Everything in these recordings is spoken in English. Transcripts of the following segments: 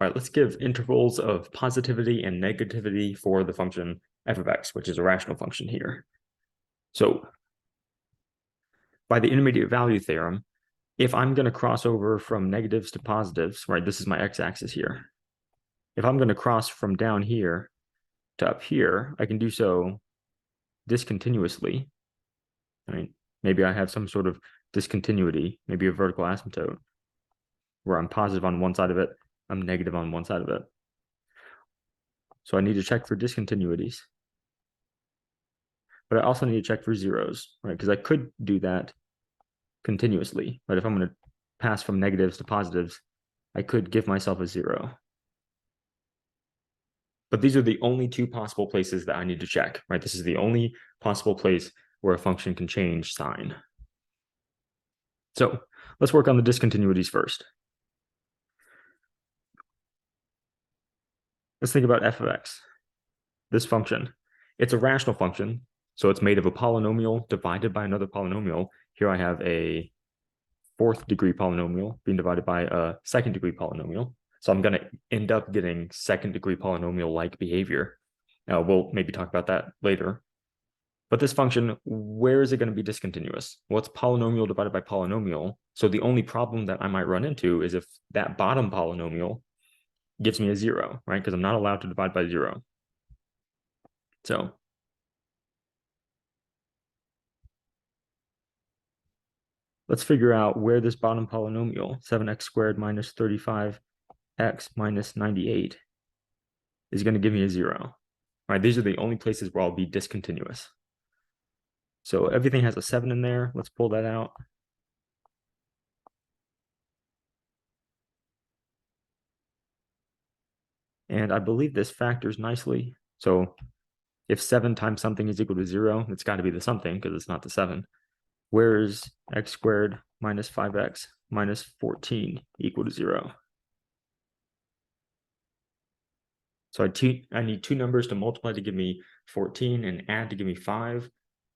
All right, let's give intervals of positivity and negativity for the function f of x, which is a rational function here. So by the intermediate value theorem, if I'm going to cross over from negatives to positives, right, this is my x-axis here. If I'm going to cross from down here to up here, I can do so discontinuously. Right? Maybe I have some sort of discontinuity, maybe a vertical asymptote, where I'm positive on one side of it, I'm negative on one side of it. So I need to check for discontinuities. But I also need to check for zeros, right? Because I could do that continuously, but if I'm going to pass from negatives to positives, I could give myself a zero. But these are the only two possible places that I need to check, right? This is the only possible place where a function can change sign. So let's work on the discontinuities first. Let's think about f of x. This function, it's a rational function, so it's made of a polynomial divided by another polynomial. Here I have a fourth degree polynomial being divided by a second degree polynomial. So I'm going to end up getting second degree polynomial-like behavior. Now, we'll maybe talk about that later. But this function, where is it going to be discontinuous? Well, it's polynomial divided by polynomial. So the only problem that I might run into is if that bottom polynomial gives me a zero, right? Because I'm not allowed to divide by zero. So let's figure out where this bottom polynomial, 7x squared minus 35x minus 98, is going to give me a zero. Right, these are the only places where I'll be discontinuous. So everything has a 7 in there. Let's pull that out. And I believe this factors nicely. So if 7 times something is equal to 0, it's got to be the something because it's not the 7. Where is x squared minus 5x minus 14 equal to 0? So I need two numbers to multiply to give me 14 and add to give me 5.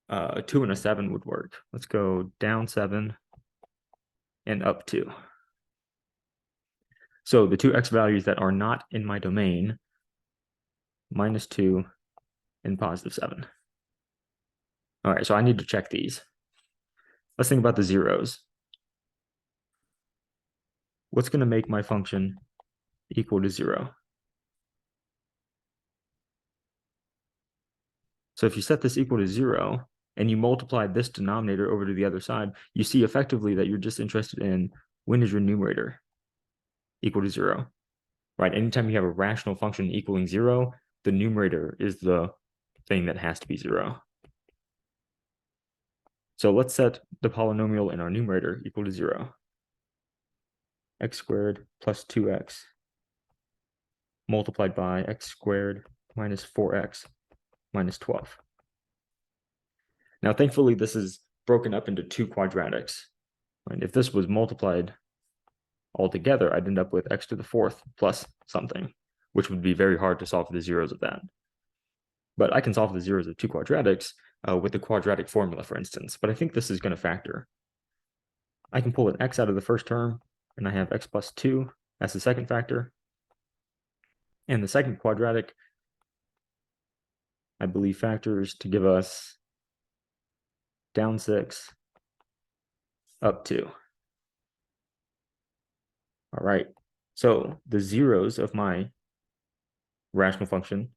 A 2 and a 7 would work. Let's go down 7 and up 2. So the two x values that are not in my domain, minus 2 and positive 7. All right, so I need to check these. Let's think about the zeros. What's going to make my function equal to 0? So if you set this equal to 0 and you multiply this denominator over to the other side, you see effectively that you're just interested in when is your numerator equal to 0, right? Anytime you have a rational function equaling 0, the numerator is the thing that has to be 0. So let's set the polynomial in our numerator equal to 0. X squared plus 2x multiplied by x squared minus 4x minus 12. Now, thankfully, this is broken up into two quadratics. Right? If this was multiplied all together, I'd end up with x to the fourth plus something, which would be very hard to solve the zeros of that. But I can solve the zeros of two quadratics with the quadratic formula, for instance. But I think this is going to factor. I can pull an x out of the first term, and I have x plus 2 as the second factor. And the second quadratic, I believe, factors to give us down 6, up 2. All right, so the zeros of my rational function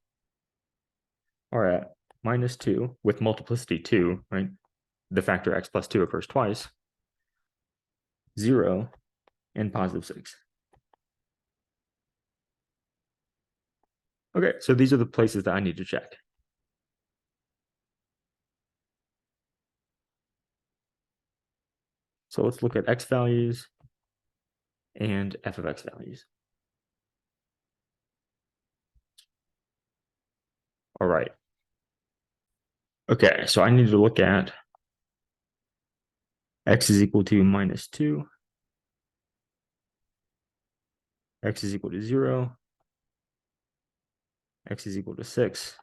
are at minus 2 with multiplicity 2, right? The factor x plus 2 occurs twice, 0, and positive 6. Okay, so these are the places that I need to check. So let's look at x values and f of x values. All right. Okay, so I need to look at x is equal to minus 2, x is equal to 0, x is equal to 6,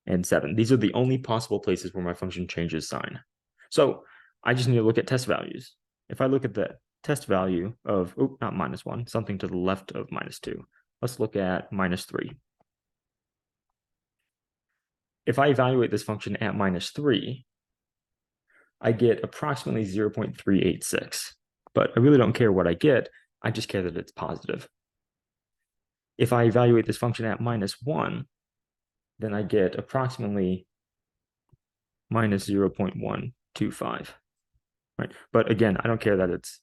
and 7. These are the only possible places where my function changes sign. So I just need to look at test values. If I look at the test value of, oh, not -1, something to the left of -2. Let's look at -3. If I evaluate this function at -3, I get approximately 0.386, but I really don't care what I get. I just care that it's positive. If I evaluate this function at -1, then I get approximately -0.125, right? But again, I don't care that it's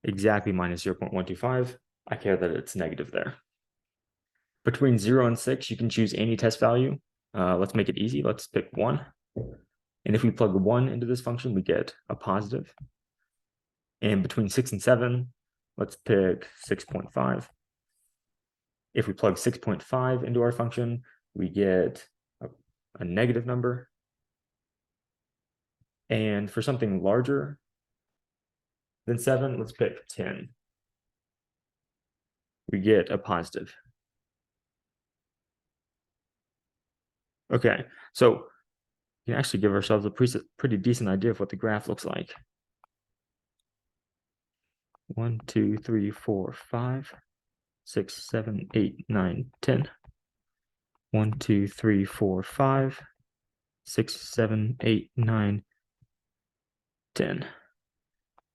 exactly -0.125. I care that it's negative there. Between 0 and 6, you can choose any test value. Let's make it easy. Let's pick 1. And if we plug 1 into this function, we get a positive. And between 6 and 7, let's pick 6.5. If we plug 6.5 into our function, we get a negative number. And for something larger than 7, let's pick 10. We get a positive. Okay, so we can actually give ourselves a pretty decent idea of what the graph looks like. 1, 2, 3, 4, 5, 6, 7, 8, 9, 10. 1, 2, 3, 4, 5, 6, 7, 8, 9, 10.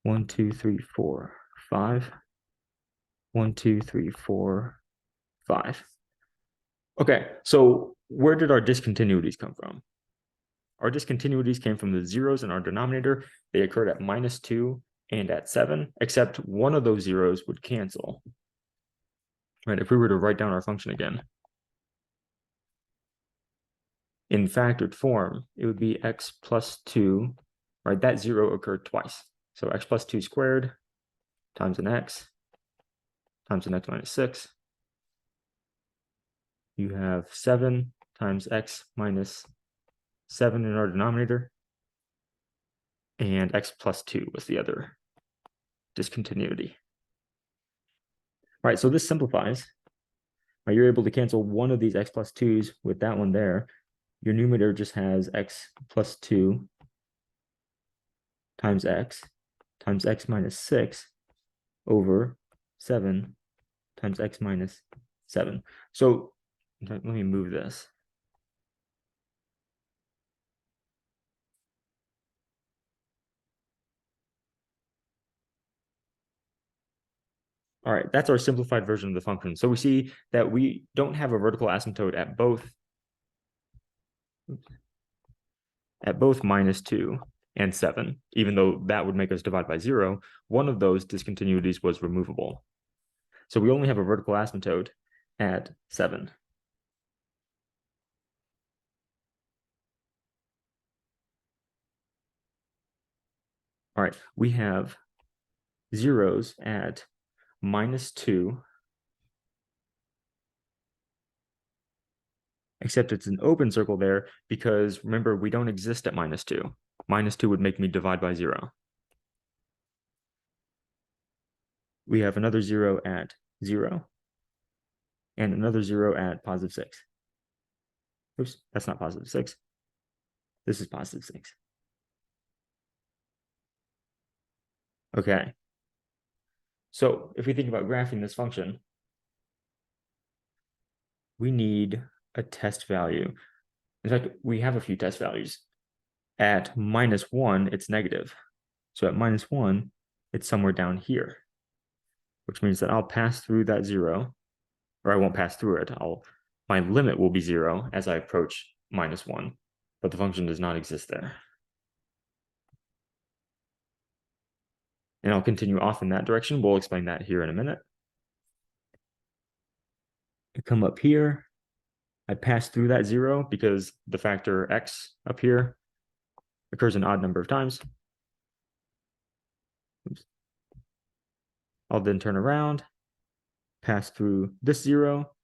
1, 2, 3, 4, 5. 1, 2, 3, 4, 5. Okay, so where did our discontinuities come from? Our discontinuities came from the zeros in our denominator. They occurred at -2 and at 7, except one of those zeros would cancel. Right, if we were to write down our function again, in factored form, it would be x plus 2, right? That 0 occurred twice. So x plus 2 squared times an x times an x minus 6. You have 7 times x minus 7 in our denominator. And x plus 2 was the other discontinuity. All right, so this simplifies. Right, you're able to cancel one of these x plus 2's with that one there. Your numerator just has x plus 2 times x minus 6 over 7 times x minus 7. So let me move this. All right, that's our simplified version of the function. So we see that we don't have a vertical asymptote at both -2 and 7, even though that would make us divide by 0. One of those discontinuities was removable. So we only have a vertical asymptote at 7. All right, we have zeros at -2, except it's an open circle there because remember, we don't exist at -2. -2 would make me divide by 0. We have another 0 at 0 and another 0 at +6. Oops, that's not +6. This is +6. Okay. So if we think about graphing this function, we need a test value. In fact, we have a few test values. At -1, it's negative. So at -1, it's somewhere down here, which means that I'll pass through that 0, or I won't pass through it. My limit will be 0 as I approach -1, but the function does not exist there. And I'll continue off in that direction. We'll explain that here in a minute. I come up here. I pass through that 0 because the factor x up here occurs an odd number of times. Oops. I'll then turn around, pass through this 0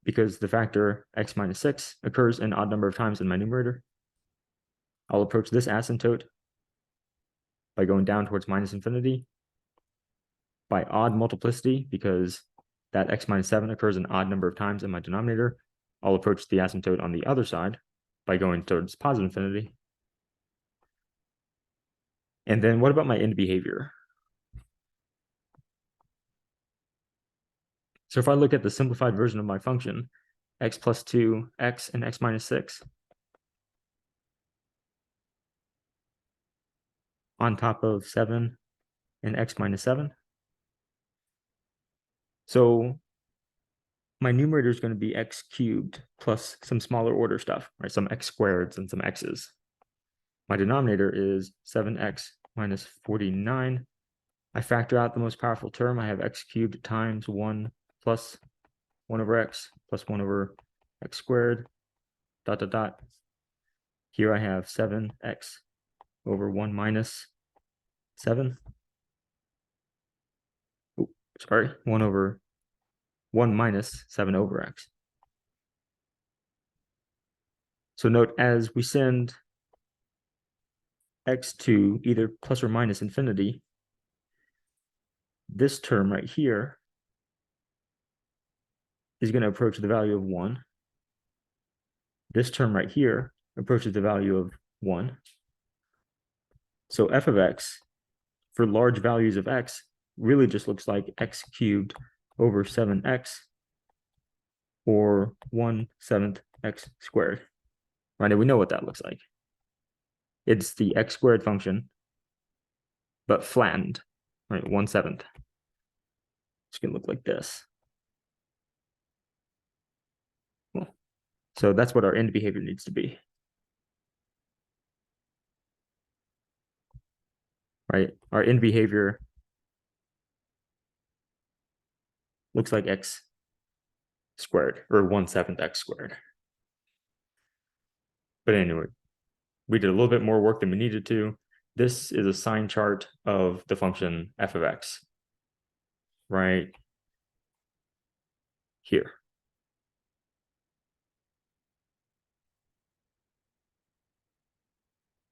because the factor x minus 6 occurs an odd number of times in my numerator. I'll approach this asymptote by going down towards -infinity by odd multiplicity because that x minus 7 occurs an odd number of times in my denominator. I'll approach the asymptote on the other side by going towards +infinity. And then what about my end behavior? So if I look at the simplified version of my function, x plus 2, x, and x minus 6, on top of 7 and x minus 7. So my numerator is going to be x cubed plus some smaller order stuff, right? Some x squareds and some x's. My denominator is 7x minus 49. I factor out the most powerful term. I have x cubed times 1 plus 1 over x plus 1 over x squared, dot, dot, dot. Here I have 7x over 1 minus 7. Oh, sorry, 1 over 1 minus 7 over x. So note, as we send x to either plus or minus infinity, this term right here is going to approach the value of 1. This term right here approaches the value of 1. So f of x for large values of x really just looks like x cubed over 7x or 1/7 x squared. Right? And we know what that looks like. It's the x squared function, but flattened, right? 1/7. It's going to look like this. Well, so that's what our end behavior needs to be. Right? Our end behavior looks like x squared or 1/7 x squared. But anyway, we did a little bit more work than we needed to. This is a sign chart of the function f of x, right here.